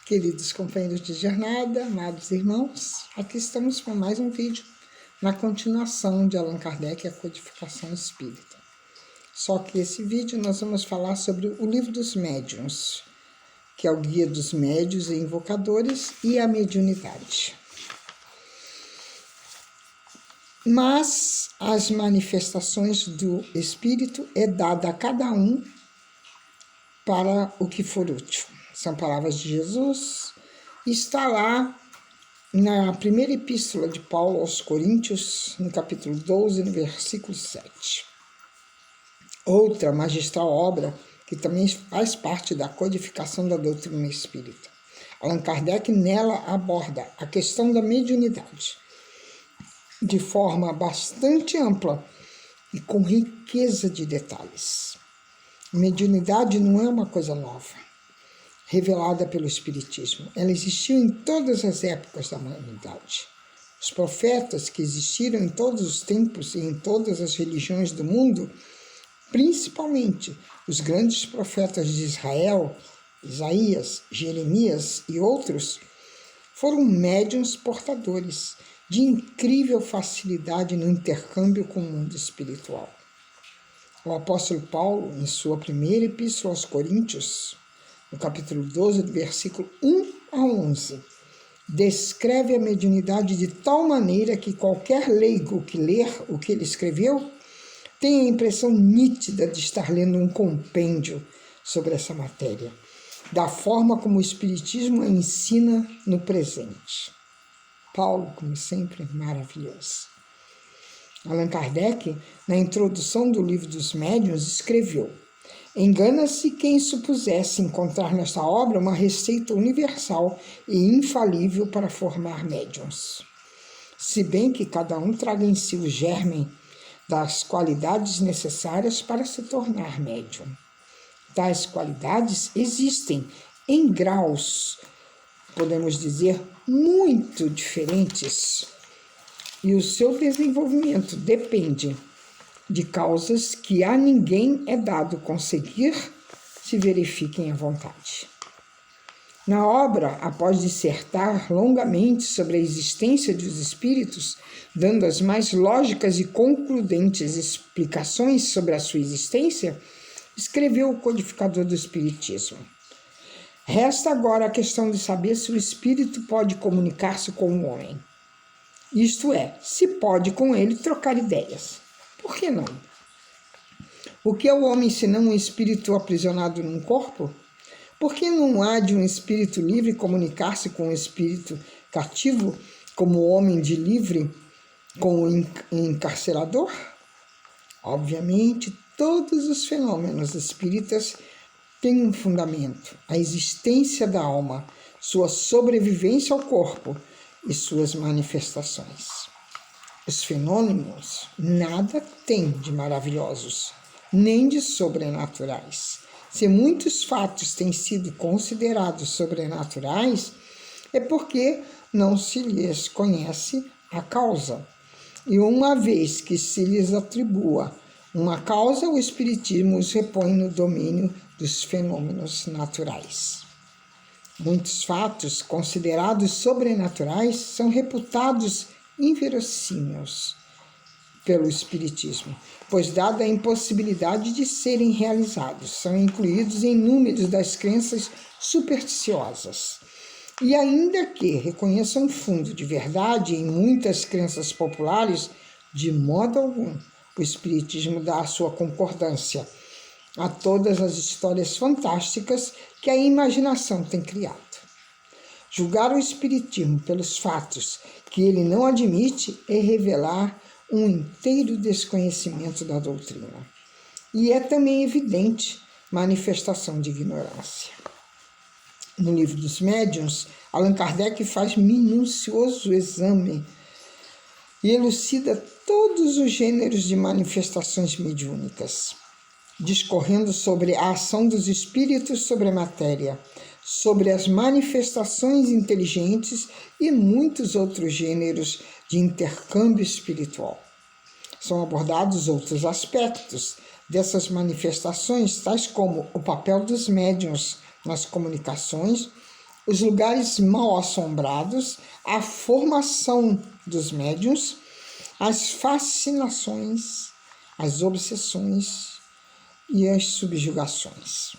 Queridos companheiros de jornada, amados irmãos, aqui estamos com mais um vídeo na continuação de Allan Kardec, a Codificação Espírita. Só que esse vídeo nós vamos falar sobre o Livro dos Médiuns, que é o Guia dos Médiuns e Invocadores e a Mediunidade. Mas as manifestações do Espírito é dada a cada um para o que for útil. São palavras de Jesus, está lá na primeira epístola de Paulo aos Coríntios, no capítulo 12, no versículo 7. Outra magistral obra, que também faz parte da codificação da doutrina espírita. Allan Kardec nela aborda a questão da mediunidade, de forma bastante ampla e com riqueza de detalhes. Mediunidade não é uma coisa nova, revelada pelo Espiritismo. Ela existiu em todas as épocas da humanidade. Os profetas que existiram em todos os tempos e em todas as religiões do mundo, principalmente os grandes profetas de Israel, Isaías, Jeremias e outros, foram médiuns portadores de incrível facilidade no intercâmbio com o mundo espiritual. O apóstolo Paulo, em sua primeira epístola aos Coríntios, no capítulo 12, do versículo 1 a 11, descreve a mediunidade de tal maneira que qualquer leigo que ler o que ele escreveu tem a impressão nítida de estar lendo um compêndio sobre essa matéria, da forma como o Espiritismo a ensina no presente. Paulo, como sempre, maravilhoso. Allan Kardec, na introdução do Livro dos Médiuns, escreveu: engana-se quem supusesse encontrar nesta obra uma receita universal e infalível para formar médiuns. Se bem que cada um traga em si o germe das qualidades necessárias para se tornar médium. Tais qualidades existem em graus, podemos dizer, muito diferentes, e o seu desenvolvimento depende de causas que a ninguém é dado conseguir se verifiquem à vontade. Na obra, após dissertar longamente sobre a existência dos espíritos, dando as mais lógicas e concludentes explicações sobre a sua existência, escreveu o codificador do Espiritismo. Resta agora a questão de saber se o espírito pode comunicar-se com o homem. Isto é, se pode com ele trocar ideias. Por que não? O que é o homem senão um espírito aprisionado num corpo? Por que não há de um espírito livre comunicar-se com um espírito cativo, como o homem de livre com o encarcerador? Obviamente, todos os fenômenos espíritas têm um fundamento, a existência da alma, sua sobrevivência ao corpo e suas manifestações. Os fenômenos nada têm de maravilhosos, nem de sobrenaturais. Se muitos fatos têm sido considerados sobrenaturais, é porque não se lhes conhece a causa. E uma vez que se lhes atribua uma causa, o Espiritismo os repõe no domínio dos fenômenos naturais. Muitos fatos considerados sobrenaturais são reputados inverossímeis pelo Espiritismo, pois, dada a impossibilidade de serem realizados, são incluídos em números das crenças supersticiosas. E ainda que reconheçam um fundo de verdade em muitas crenças populares, de modo algum o Espiritismo dá a sua concordância a todas as histórias fantásticas que a imaginação tem criado. Julgar o Espiritismo pelos fatos que ele não admite é revelar um inteiro desconhecimento da doutrina. E é também evidente manifestação de ignorância. No Livro dos Médiuns, Allan Kardec faz minucioso exame e elucida todos os gêneros de manifestações mediúnicas, discorrendo sobre a ação dos espíritos sobre a matéria, sobre as manifestações inteligentes e muitos outros gêneros de intercâmbio espiritual. São abordados outros aspectos dessas manifestações, tais como o papel dos médiuns nas comunicações, os lugares mal assombrados, a formação dos médiuns, as fascinações, as obsessões e as subjugações,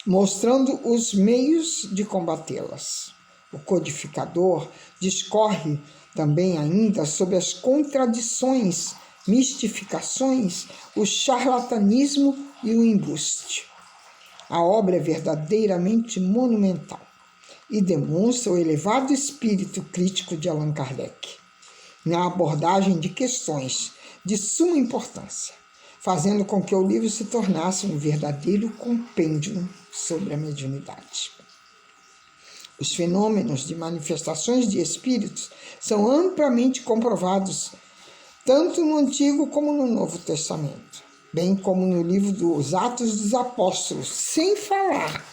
mostrando os meios de combatê-las. O codificador discorre também ainda sobre as contradições, mistificações, o charlatanismo e o embuste. A obra é verdadeiramente monumental e demonstra o elevado espírito crítico de Allan Kardec na abordagem de questões de suma importância, fazendo com que o livro se tornasse um verdadeiro compêndio sobre a mediunidade. Os fenômenos de manifestações de espíritos são amplamente comprovados tanto no Antigo como no Novo Testamento, bem como no livro dos Atos dos Apóstolos, sem falar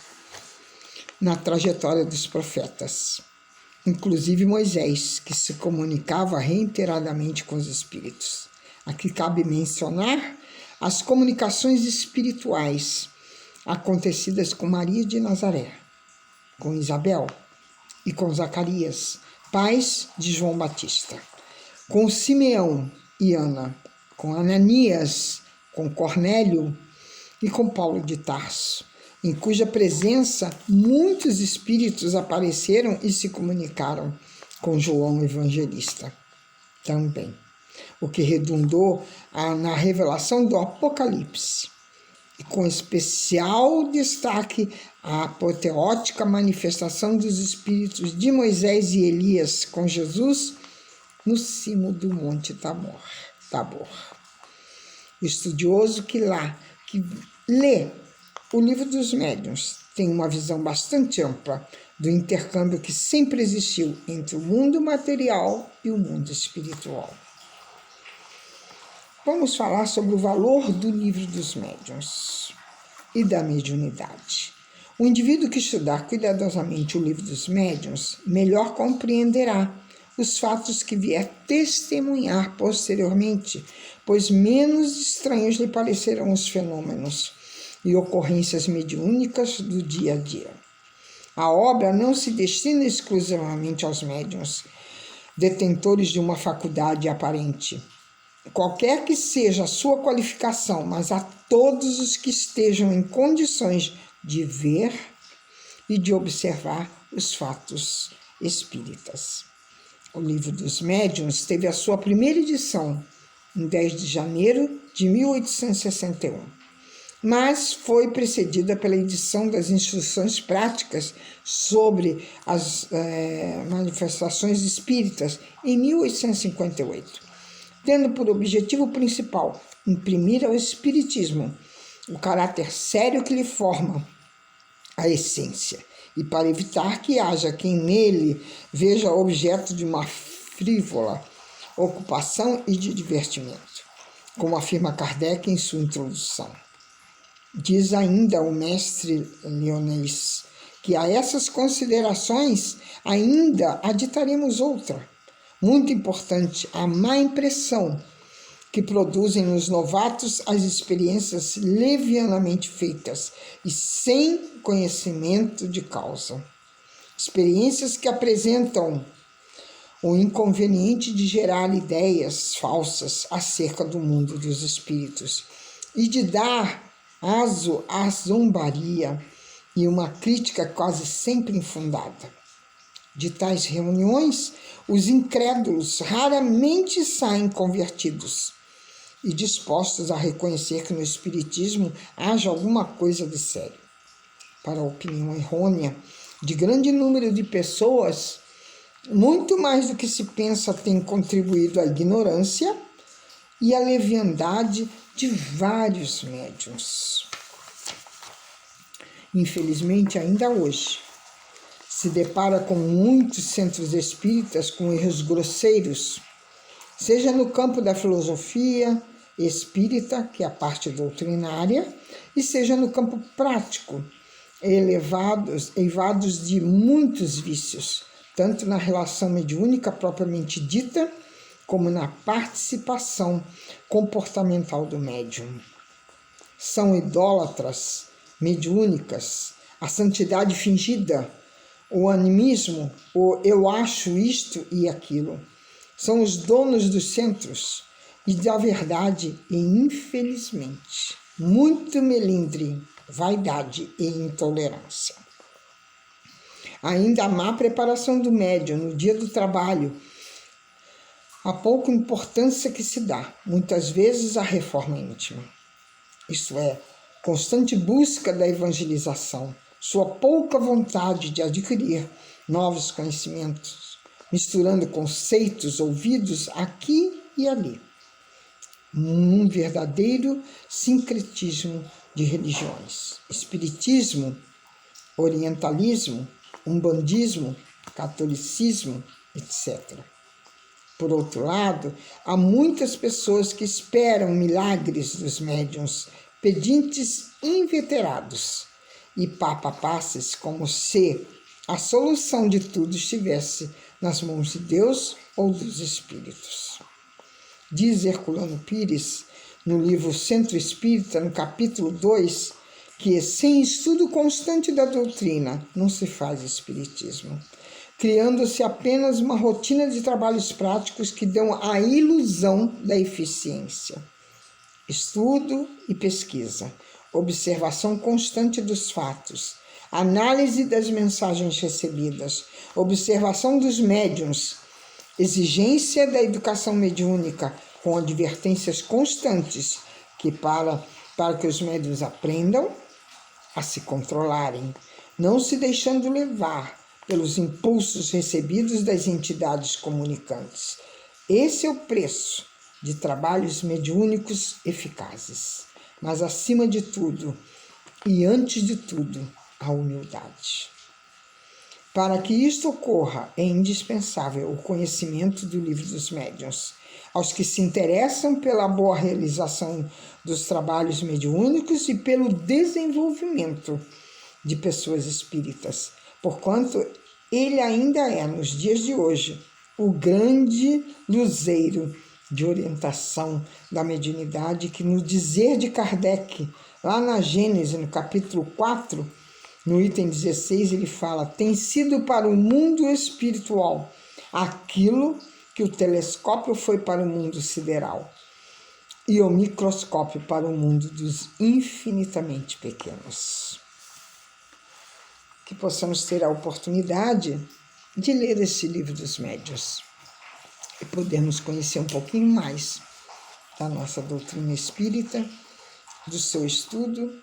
na trajetória dos profetas, inclusive Moisés, que se comunicava reiteradamente com os espíritos. Aqui cabe mencionar as comunicações espirituais acontecidas com Maria de Nazaré, com Isabel e com Zacarias, pais de João Batista, com Simeão e Ana, com Ananias, com Cornélio e com Paulo de Tarso, em cuja presença muitos espíritos apareceram e se comunicaram com João Evangelista também, o que redundou na revelação do Apocalipse, e com especial destaque a apoteótica manifestação dos espíritos de Moisés e Elias com Jesus no cimo do Monte Tabor. O estudioso que lê o Livro dos Médiuns tem uma visão bastante ampla do intercâmbio que sempre existiu entre o mundo material e o mundo espiritual. Vamos falar sobre o valor do Livro dos Médiuns e da mediunidade. O indivíduo que estudar cuidadosamente o Livro dos Médiuns melhor compreenderá os fatos que vier testemunhar posteriormente, pois menos estranhos lhe parecerão os fenômenos e ocorrências mediúnicas do dia a dia. A obra não se destina exclusivamente aos médiuns, detentores de uma faculdade aparente, qualquer que seja a sua qualificação, mas a todos os que estejam em condições de ver e de observar os fatos espíritas. O Livro dos Médiuns teve a sua primeira edição em 10 de janeiro de 1861, mas foi precedida pela edição das Instruções Práticas sobre as manifestações espíritas em 1858. Tendo por objetivo principal imprimir ao Espiritismo o caráter sério que lhe forma a essência, e para evitar que haja quem nele veja objeto de uma frívola ocupação e de divertimento, como afirma Kardec em sua introdução. Diz ainda o mestre leonês que a essas considerações ainda aditaremos outra, muito importante, a má impressão que produzem nos novatos as experiências levianamente feitas e sem conhecimento de causa. Experiências que apresentam o inconveniente de gerar ideias falsas acerca do mundo dos espíritos e de dar aso à zombaria e uma crítica quase sempre infundada. De tais reuniões, os incrédulos raramente saem convertidos e dispostos a reconhecer que no Espiritismo haja alguma coisa de sério. Para a opinião errônea de grande número de pessoas, muito mais do que se pensa tem contribuído a ignorância e a leviandade de vários médiuns. Infelizmente, ainda hoje, se depara com muitos centros espíritas com erros grosseiros, seja no campo da filosofia espírita, que é a parte doutrinária, e seja no campo prático, eivados de muitos vícios, tanto na relação mediúnica propriamente dita, como na participação comportamental do médium. São idólatras mediúnicas, a santidade fingida, o animismo, o eu acho isto e aquilo. São os donos dos centros e da verdade e, infelizmente, muito melindre, vaidade e intolerância. Ainda a má preparação do médium no dia do trabalho, a pouca importância que se dá, muitas vezes, à reforma íntima. Isto é, constante busca da evangelização, sua pouca vontade de adquirir novos conhecimentos, misturando conceitos ouvidos aqui e ali. Um verdadeiro sincretismo de religiões. Espiritismo, orientalismo, umbandismo, catolicismo, etc. Por outro lado, há muitas pessoas que esperam milagres dos médiuns, pedintes inveterados e papapasses, como se a solução de tudo estivesse nas mãos de Deus ou dos espíritos. Diz Herculano Pires, no livro Centro Espírita, no capítulo 2, que sem estudo constante da doutrina não se faz espiritismo, criando-se apenas uma rotina de trabalhos práticos que dão a ilusão da eficiência. Estudo e pesquisa, observação constante dos fatos, análise das mensagens recebidas, observação dos médiuns, exigência da educação mediúnica com advertências constantes que para que os médiuns aprendam a se controlarem, não se deixando levar pelos impulsos recebidos das entidades comunicantes. Esse é o preço de trabalhos mediúnicos eficazes. Mas, acima de tudo, e antes de tudo, a humildade. Para que isto ocorra, é indispensável o conhecimento do Livro dos Médiuns. Aos que se interessam pela boa realização dos trabalhos mediúnicos e pelo desenvolvimento de pessoas espíritas, porquanto ele ainda é, nos dias de hoje, o grande luzeiro de orientação da mediunidade que, no dizer de Kardec, lá na Gênese, no capítulo 4, no item 16, ele fala: tem sido para o mundo espiritual aquilo que o telescópio foi para o mundo sideral e o microscópio para o mundo dos infinitamente pequenos. Que possamos ter a oportunidade de ler esse Livro dos Médiuns e podermos conhecer um pouquinho mais da nossa doutrina espírita, do seu estudo,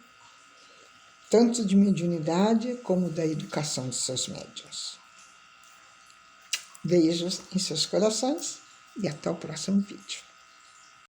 tanto de mediunidade como da educação dos seus médiuns. Beijos em seus corações e até o próximo vídeo.